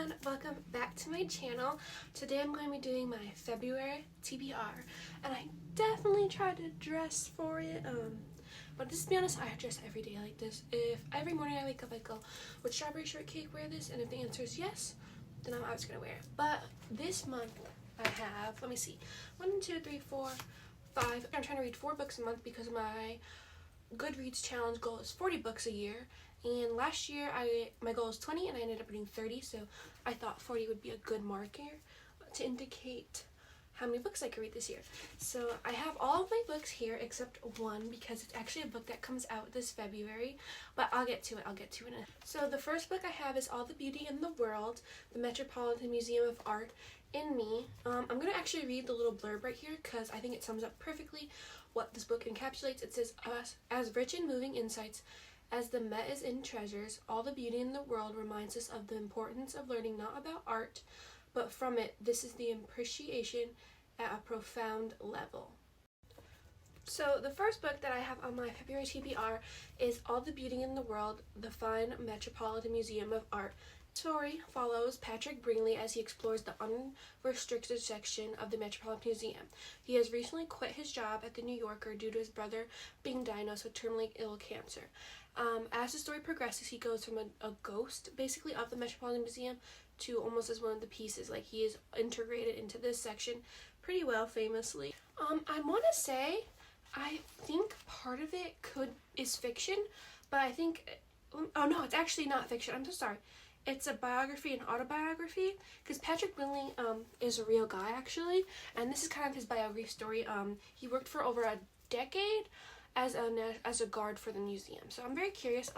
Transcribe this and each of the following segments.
everyone, welcome back to my channel. Today I'm going to be doing my February TBR, and I definitely tried to dress for it, but just to be honest, I dress every day like this. If every morning I wake up I go, would strawberry shortcake wear this? And if the answer is yes, then I'm always going to wear it. But this month I have, let me see, 1, 2, 3, 4, 5, I'm trying to read 4 books a month because my Goodreads challenge goal is 40 books a year. And last year, my goal was 20 and I ended up reading 30, so I thought 40 would be a good marker to indicate how many books I could read this year. So I have all of my books here except one because it's actually a book that comes out this February, but I'll get to it in a... So the first book I have is All the Beauty in the World, the Metropolitan Museum of Art in Me. I'm going to actually read the little blurb right here because I think it sums up perfectly what this book encapsulates. It says, as rich in moving insights as the Met is in treasures, all the beauty in the world reminds us of the importance of learning not about art, but from it, this is the appreciation at a profound level. So the first book that I have on my February TBR is All the Beauty in the World, the Fine Metropolitan Museum of Art. The story follows Patrick Bringley as he explores the unrestricted section of the Metropolitan Museum. He has recently quit his job at the New Yorker due to his brother being diagnosed with terminally ill cancer. As the story progresses, he goes from a ghost, basically, of the Metropolitan Museum to almost as one of the pieces. Like, he is integrated into this section pretty well, famously. I want to say, I think part of it is fiction, but I think, oh no, it's actually not fiction, I'm so sorry. It's a biography and autobiography, because Patrick Bringley is a real guy, actually, and this is kind of his biography story. He worked for over a decade as a guard for the museum. So I'm very curious.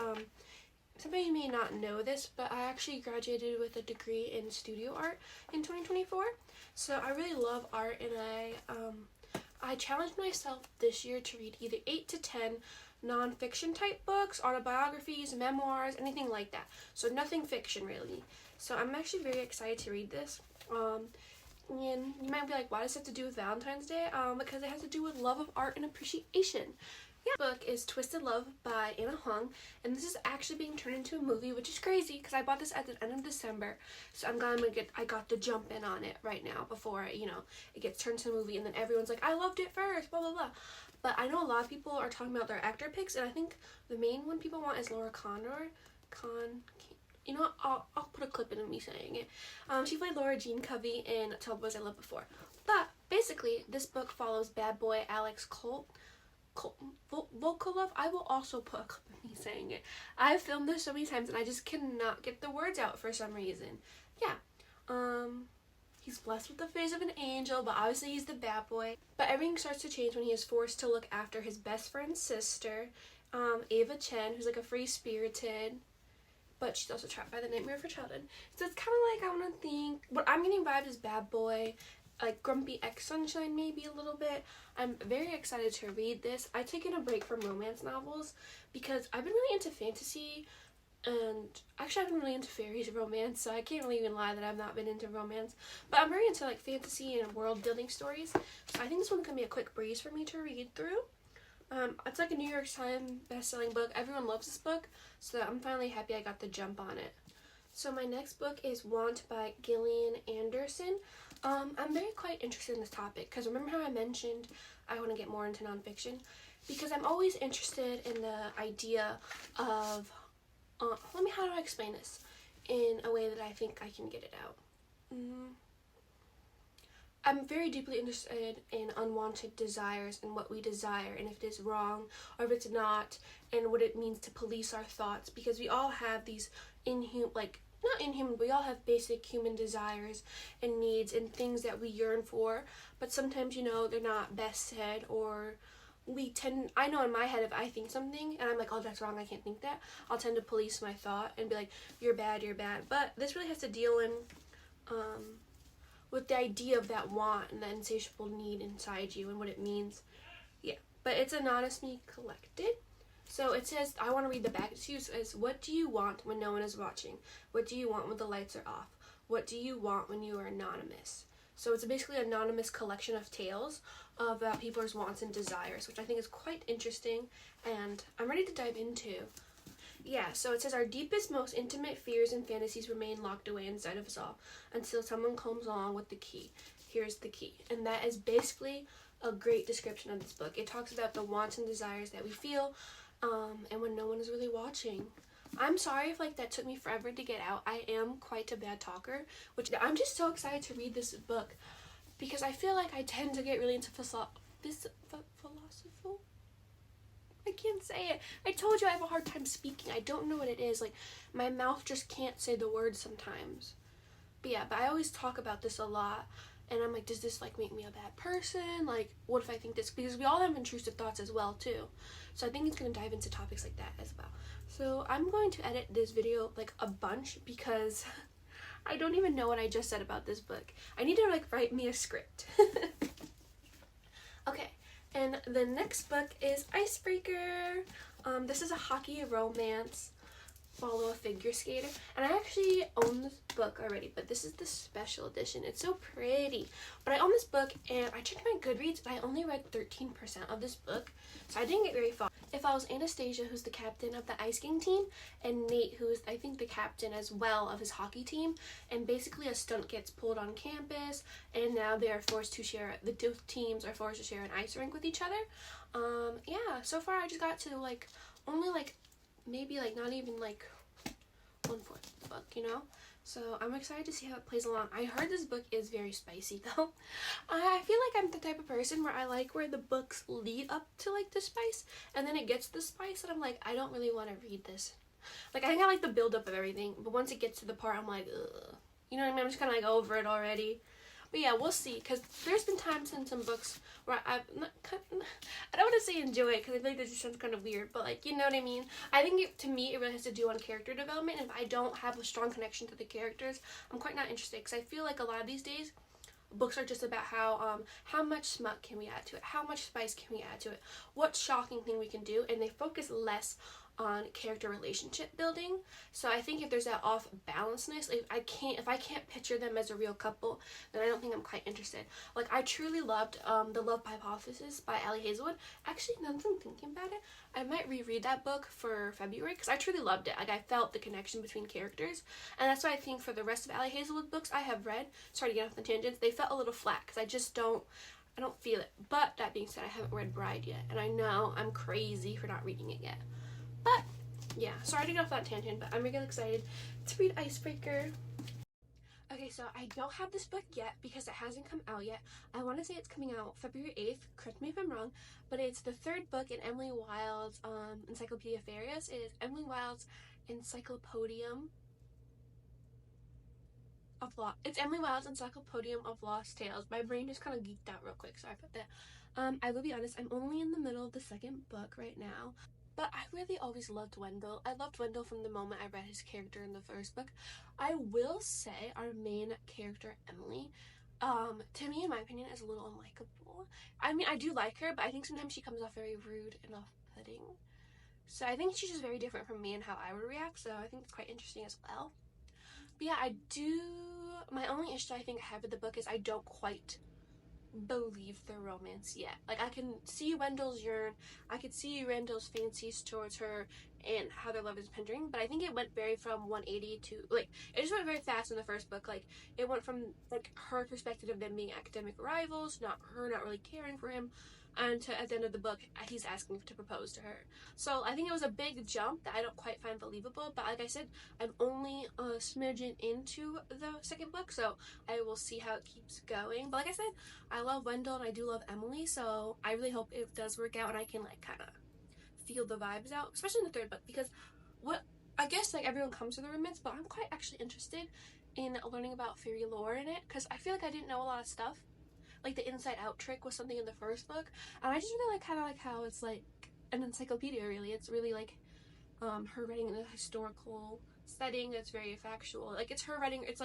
Some of you may not know this, but I actually graduated with a degree in studio art in 2024. So I really love art, and I challenged myself this year to read either 8 to 10 non-fiction type books, autobiographies, memoirs, anything like that. So nothing fiction, really. So I'm actually very excited to read this. And you might be like, why does it have to do with Valentine's Day? Because it has to do with love of art and appreciation. Yeah. The book is Twisted Love by Anna Huang, and this is actually being turned into a movie, which is crazy because I bought this at the end of December. So I got to jump in on it right now before, it gets turned into a movie, and then everyone's like, I loved it first, blah, blah, blah. But I know a lot of people are talking about their actor picks, and I think the main one people want is Laura Condor. You know what? I'll put a clip in of me saying it. She played Laura Jean Covey in Tell Boys I Loved Before. But basically, this book follows bad boy Alex Volkolov. I will also put a clip of me saying it. I've filmed this so many times, and I just cannot get the words out for some reason. Yeah. He's blessed with the face of an angel, but obviously he's the bad boy. But everything starts to change when he is forced to look after his best friend's sister, Ava Chen, who's like a free-spirited, but she's also trapped by the nightmare of her childhood. So it's kind of like, I want to think, what I'm getting vibes is bad boy, like Grumpy X Sunshine maybe a little bit. I'm very excited to read this. I've taken a break from romance novels because I've been really into fantasy, and actually I've been really into fairies romance, so I can't really even lie that I've not been into romance. But I'm very into like fantasy and world building stories, so I think this one's gonna be a quick breeze for me to read through. It's like a New York Times best-selling book. Everyone loves this book, so I'm finally happy I got the jump on it. So my next book is Want by Gillian Anderson. I'm very quite interested in this topic because remember how I mentioned I want to get more into nonfiction? Because I'm always interested in the idea of, how do I explain this in a way that I think I can get it out? I'm very deeply interested in unwanted desires and what we desire, and if it is wrong or if it's not, and what it means to police our thoughts, because we all have these we all have basic human desires and needs and things that we yearn for, but sometimes, they're not best said, or I know in my head if I think something and I'm like, oh, that's wrong, I can't think that, I'll tend to police my thought and be like, you're bad, but this really has to deal in, with the idea of that want and that insatiable need inside you and what it means. Yeah, but it's anonymously collected. So it says, I want to read the back. It says, what do you want when no one is watching? What do you want when the lights are off? What do you want when you are anonymous? So it's basically an anonymous collection of tales about people's wants and desires, which I think is quite interesting, and I'm ready to dive into. yeah, so it says our deepest, most intimate fears and fantasies remain locked away inside of us all until someone comes along with the key. Here's the key. And that is basically a great description of this book. It talks about the wants and desires that we feel, and when no one is really watching. I'm sorry if that took me forever to get out. I am quite a bad talker, which I'm just so excited to read this book because I feel like I tend to get really into philosophical. I can't say it. I told you I have a hard time speaking. I don't know what it is. My mouth just can't say the words sometimes. But yeah, I always talk about this a lot. And I'm like, does this make me a bad person? What if I think this? Because we all have intrusive thoughts as well too. So I think it's going to dive into topics like that as well. So I'm going to edit this video a bunch because I don't even know what I just said about this book. I need to write me a script. Okay, and the next book is Icebreaker. This is a hockey romance. Follow a figure skater, and I actually own this book already, but this is the special edition. It's so pretty. But I own this book, and I checked my Goodreads, and I only read 13% of this book, so I didn't get very far. It follows Anastasia, who's the captain of the ice skating team, and Nate, who is, I think, the captain as well of his hockey team, and basically a stunt gets pulled on campus, and now they are forced to share, the two teams are forced to share an ice rink with each other. Yeah, so far I just got to, only, maybe not even 1/4 the book, you know. So I'm excited to see how it plays along. I heard this book is very spicy though. I feel like I'm the type of person where I like where the books lead up to the spice, and then it gets the spice and I'm like, I don't really want to read this. I think I like the build up of everything, but once it gets to the part I'm like, ugh. You know what I mean? I'm just kind of over it already. But yeah, we'll see, because there's been times in some books where I don't want to say enjoy it, because I feel like this just sounds kind of weird, but you know what I mean? I think to me, it really has to do on character development, and if I don't have a strong connection to the characters, I'm quite not interested, because I feel like a lot of these days, books are just about how much smut can we add to it, how much spice can we add to it, what shocking thing we can do, and they focus less on character relationship building. So I think if there's that off balanceness, if I can't picture them as a real couple, then I don't think I'm quite interested. I truly loved The Love Hypothesis by Ali Hazelwood. Actually, now that I'm thinking about it, I might reread that book for February, because I truly loved it. I felt the connection between characters, and that's why I think for the rest of Ali Hazelwood books I have read, sorry to get off the tangents, they felt a little flat, because I don't feel it. But that being said, I haven't read Bride yet, and I know I'm crazy for not reading it yet. But yeah, sorry to get off that tangent, but I'm really excited to read Icebreaker. Okay, so I don't have this book yet because it hasn't come out yet. I want to say it's coming out February 8th, correct me if I'm wrong, but it's the third book in Emily Wilde's Encyclopedia Fairies. It is Emily Wilde's Encyclopodium of Lost. It's Emily Wilde's Encyclopodium of Lost Tales. My brain just kind of geeked out real quick, sorry about that. I will be honest, I'm only in the middle of the second book right now. But I really always loved Wendell. I loved Wendell from the moment I read his character in the first book. I will say our main character, Emily, to me, in my opinion, is a little unlikable. I mean, I do like her, but I think sometimes she comes off very rude and off-putting. So I think she's just very different from me and how I would react, so I think it's quite interesting as well. But yeah, my only issue I think I have with the book is I don't quite believe the romance yet. I can see Wendell's yearn, I could see Randall's fancies towards her and how their love is pending, but I think it went from 180 to it just went very fast in the first book. It went from her perspective of them being academic rivals, not really caring for him, and to at the end of the book he's asking to propose to her. So I think it was a big jump that I don't quite find believable, but like I said, I'm only a smidgen into the second book, so I will see how it keeps going. But like I said, I love Wendell and I do love Emily, so I really hope it does work out and I can kind of feel the vibes out, especially in the third book, because I guess everyone comes to the romance, but I'm quite actually interested in learning about fairy lore in it, because I feel like I didn't know a lot of stuff. The inside out trick was something in the first book, and I just really like how it's an encyclopedia, really. It's really her writing in a historical setting that's very factual. It's her writing, it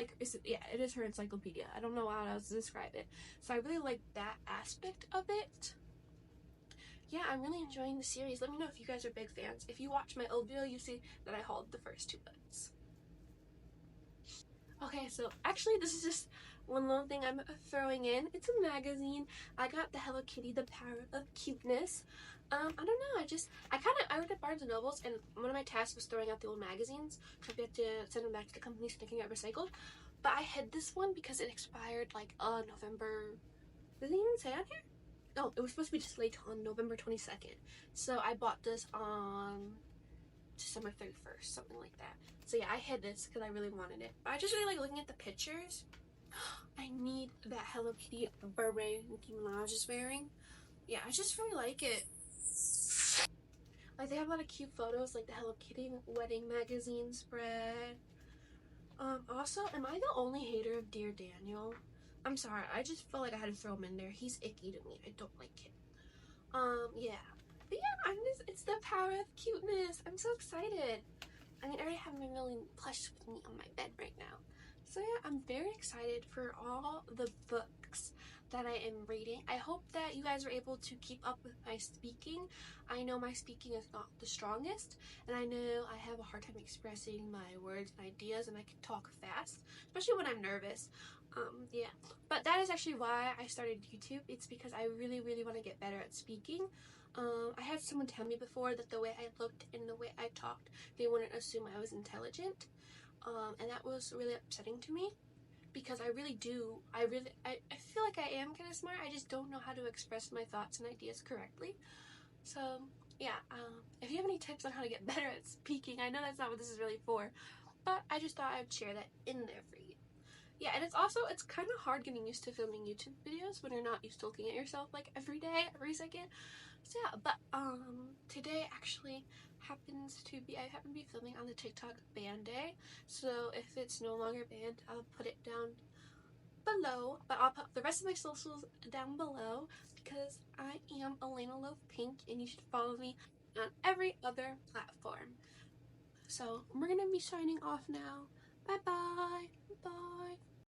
is her encyclopedia. I don't know how else to describe it. So I really like that aspect of it. Yeah, I'm really enjoying the series. Let me know if you guys are big fans. If you watch my old video, you see that I hauled the first 2 books. Okay, so actually this is just one little thing I'm throwing in. It's a magazine. I got the Hello Kitty, The Power of Cuteness. I don't know, I worked at Barnes& and Nobles, and one of my tasks was throwing out the old magazines, because we had to send them back to the company so they can get recycled. But I hid this one because it expired like November. Does it even say on here? No, it was supposed to be just late on November 22nd. So I bought this on December 31st, something like that. So yeah, I hid this because I really wanted it. But I just really like looking at the pictures. I need that Hello Kitty beret Nicki Minaj is wearing. Yeah, I just really like it. Like, they have a lot of cute photos, like the Hello Kitty wedding magazine spread. Also, am I the only hater of Dear Daniel? I'm sorry, I just felt like I had to throw him in there. He's icky to me. I don't like him. Yeah. But yeah, it's the power of cuteness. I'm so excited. I mean, I already have my million plush with me on my bed right now. So yeah, I'm very excited for all the books that I am reading. I hope that you guys are able to keep up with my speaking. I know my speaking is not the strongest, and I know I have a hard time expressing my words and ideas, and I can talk fast, especially when I'm nervous. Yeah. But that is actually why I started YouTube. It's because I really, really want to get better at speaking. I had someone tell me before that the way I looked and the way I talked, they wouldn't assume I was intelligent. And that was really upsetting to me because I really do. I feel like I am kind of smart. I just don't know how to express my thoughts and ideas correctly. So, yeah, if you have any tips on how to get better at speaking, I know that's not what this is really for, but I just thought I'd share that in there for you. Yeah, and it's kind of hard getting used to filming YouTube videos when you're not used to looking at yourself like every day, every second. So yeah, but today actually I happen to be filming on the TikTok ban day. So if it's no longer banned, I'll put it down below, but I'll put the rest of my socials down below because I am Elena Love Pink and you should follow me on every other platform. So we're gonna be signing off now. Bye bye. Bye.